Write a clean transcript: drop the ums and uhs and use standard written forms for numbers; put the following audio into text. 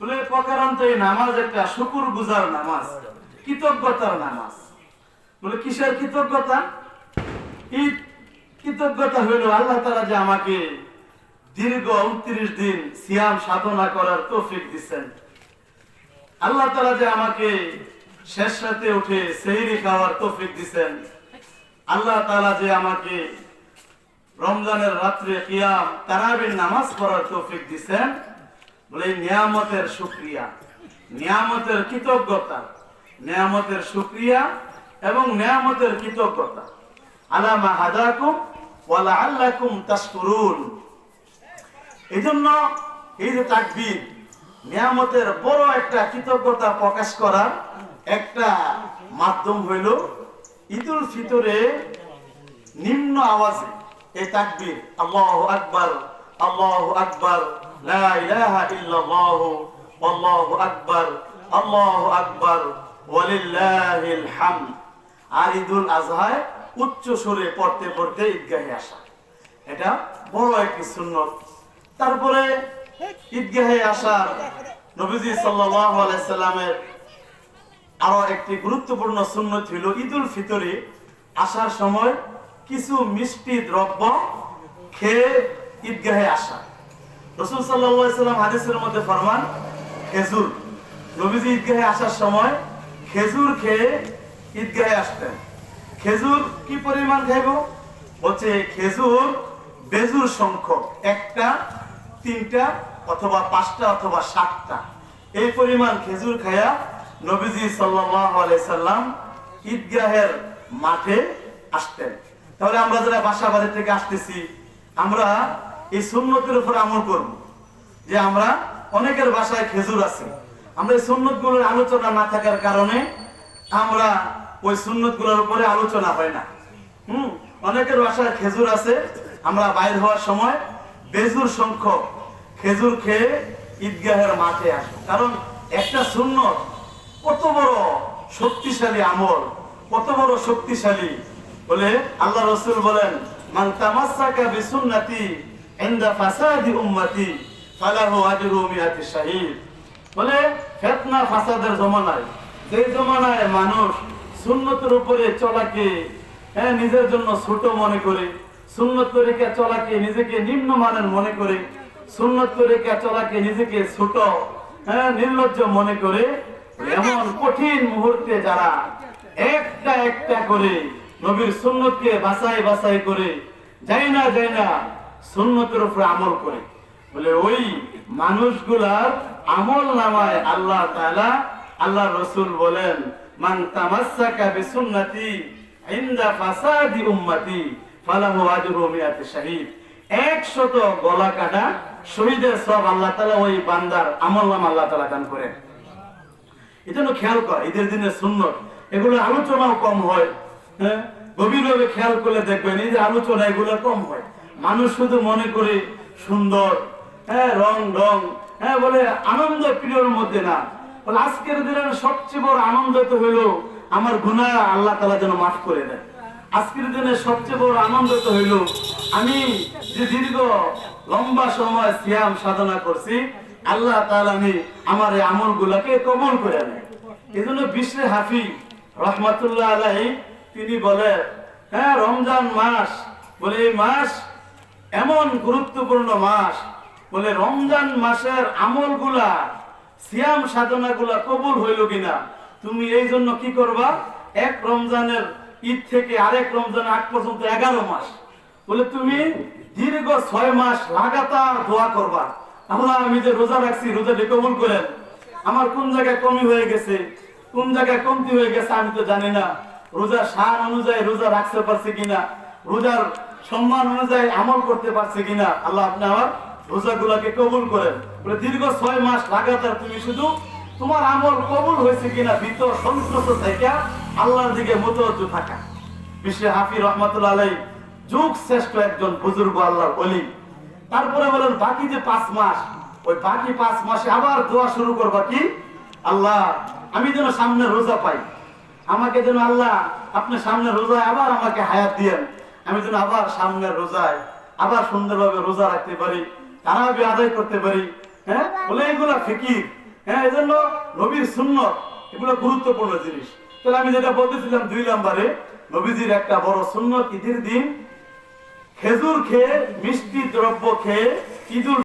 বলে প্রকারান্ত এই নামাজ একটা শুকুর গুজার নামাজ, কৃতজ্ঞতার নামাজ। বলে কিসের কৃতজ্ঞতা? এই কৃতজ্ঞতা হইল আল্লাহ তাআলা যে আমাকে দীর্ঘ 29 দিন সিয়াম সাধনা করার তৌফিক দিচ্ছেন। আল্লাহ তাআলা যে আমাকে শেষ রাতে উঠে সেহরি খাওয়ার তৌফিক দিচ্ছেন। আল্লাহ তাআলা যে আমাকে রমজানের রাত্রে কিয়াম তারাবির নামাজ পড়ার তৌফিক দিচ্ছেন। বলে নিয়ামতের শুকরিয়া, নিয়ামতের কৃতজ্ঞতা, নিয়ামতের শুকরিয়া এবং নিয়ামতের কৃতজ্ঞতা। আলা মা হাদাকুম ওয়া লাআল্লাকুম তাশকুরুন। এইজন্য এই যে তাকবীর, নিয়ামতের বড় একটা কৃতজ্ঞতা প্রকাশ করার একটা মাধ্যম হইল ঈদুল ফিতরে নিম্ন আওয়াজে এই তাকবীর, আল্লাহু আকবার, আল্লাহু আকবার, লা ইলাহা ইল্লাল্লাহু, আল্লাহু আকবার, আল্লাহু আকবার, ওয়ালিল্লাহিল হামদ। আর ঈদুল আজহায় উচ্চ সুরে পড়তে পড়তে ঈদগাহে আসা, এটা বড় একটি সুন্নত। তারপরে ঈদগাহে আসার নবীজি সাল্লাল্লাহু আলাইহি সাল্লামের আরো একটি গুরুত্বপূর্ণ সুন্নত হলো ঈদুল ফিতরে আসার সময় কিছু মিষ্টি দ্রব্য খেয়ে ঈদগাহে আসা। রাসূল সাল্লাল্লাহু আলাইহি সাল্লাম হাদিসের মধ্যে ফরমান, খেজুর, নবীজি ঈদগাহে আসার সময় খেজুর খেয়ে ঈদগাহে আসতেন। খেজুর কি পরিমাণ খাইব? বলছে খেজুর বেজুর সংখ্যক, একটা, তিনটা অথবা পাঁচটা অথবা সাতটা, এই পরিমাণ খেজুর খায়া নবীজি সাল্লাল্লাহু আলাইহি সাল্লাম ঈদগাহের মাঠে আসতেন। তাহলে আমরা যারা বাসা বাড়ি থেকে আসতেছি, আমরা এই সুন্নতের উপর আমল করব। যে আমরা অনেকের বাসায় খেজুর আছে, আমরা এই সুন্নতগুলোর আলোচনা না থাকার কারণে আমরা ওই সুন্নতগুলোর উপরে আলোচনা হয় না। অনেকের বাসায় খেজুর আছে, আমরা বাইর হওয়ার সময় বেজুর সংখ্যক খেজুর খেয়ে ঈদগাহের মাঠে আসবো। কারণ একটা সুন্নত কত বড় শক্তিশালী আমল, কত বড় শক্তিশালী। বলে আল্লাহ রাসূল বলেন, মান তামাসসাকা বিসুন্নতি ইনদা ফাসাদি উম্মতি ফালাহু আজরু মিআতি শাহীদ। বলে ফিতনা ফাসাদের জমানায়, যে জমানায় মানুষ সুন্নতের উপরে চলাকে নিজের জন্য ছোট মনে করে, সুন্নত তরিকা চলাকে নিজেকে নিম্নমানের মনে করে, সুন্নত তরিকা চলাকে নিজেকে ছোট নির্লজ্জ মনে করে, এমন কঠিন মুহূর্তে যারা একটা একটা করে নবীর সুন্নতকে বাছাই বাছাই করে যাই না সুন্নতের উপরে আমল করে, বলে ওই মানুষগুলার আমল নামায় আল্লাহ তাআলা, আল্লাহ রাসূল বলেন, মান তামাসসাকা বিসুন্নতি ইনদা ফাসাদি উম্মতি ফালাহু আজরু মিআতি শাহীদ। 100 গলা কাটা শহীদের সওয়াব আল্লাহ তাআলা ওই বান্দার আমলনামা আল্লাহ তাআলা দান করেন। এজন্য খেয়াল কর, ঈদের দিনে সুন্নত এগুলো আলোচনাও কম হয়। গভীরভাবে খেয়াল করলে দেখবেন এই যে আলোচনা এগুলো কম হয়। মানুষ শুধু মনে করে সুন্দর, রং রং, বলে আনন্দ প্রিয়র মধ্যে না। বলে আজকের দিনের সবচেয়ে বড় আনন্দ তো হইলো আমার গুনাহ আল্লাহ তাআলা যেন মাফ করে দেয়। আজকের দিনে সবচেয়ে বড় আনন্দ তো হইলো আমি যে দীর্ঘ লম্বা সময় সিয়াম সাধনা করছি, আল্লাহ তাআলা আমার এই আমলগুলোকে কবুল করে নেয়। এজন্য বিশরে হাফি রহমাতুল্লাহ আলাইহি তিনি বলে, রমজান মাস, বলে এই মাস এমন গুরুত্বপূর্ণ মাস, বলে রমজান মাসের আমলগুলা, সিয়াম সাধনাগুলা কবুল হইল কিনা তুমি এই জন্য কি করবা, এক রমজানের ঈদ থেকে আরেক রমজান আগ পর্যন্ত 11 মাস, বলে তুমি দীর্ঘ 6 মাস লাগাতার দোয়া করবা, আল্লাহ আমি যে রোজা রাখছি রোজাটি কবুল করেন। আমার কোন জায়গায় কমি হয়ে গেছে, কোন জায়গায় কমতি হয়ে গেছে আমি তো জানি না। রোজার শান অনুযায়ী রোজা রাখতে পারছে কিনা, রোজার সম্মান অনুযায়ী আমল করতে পারছে কিনা, আল্লাহ আপনি আমার রোজাগুলোকে কবুল করেন। বলে দীর্ঘ 6 মাস লাগাতার তুমি শুধু তোমার আমল কবুল হয়েছে কিনা ভিতর সন্তুষ্ট থেকে আল্লাহর দিকে মুতওয়াজ্জিহ থাকা। বিশরে হাফি রহমাতুল্লাহ আলাইহি যুগ শ্রেষ্ঠ একজন বুজুর্গ আল্লাহর ওলি। তারপরে বলেন বাকি যে 5 মাস, ওই বাকি 5 মাসে আবার দোয়া শুরু করবা কি, আল্লাহ আমি যেন সামনে রোজা পাই, আমাকে যেন আল্লাহ আপনি সামনে রোজায় আবার আমাকে হায়াত দিয়েন, আমি যেন আবার সামনের রোজায় আবার সুন্দরভাবে রোজা রাখতে পারি, তারাবি আদায় করতে পারি। বলে এগুলা ফিকির, হ্যাঁ, এজন্য নবীর সুন্নত এগুলো গুরুত্বপূর্ণ জিনিস। তাহলে আমি যেটা বলতেছিলাম 2 নম্বরে, নবীজির একটা বড় সুন্নত ঈদের দিন খেজুর খেয়ে, মিষ্টি দ্রব্য খেয়ে ঈদুল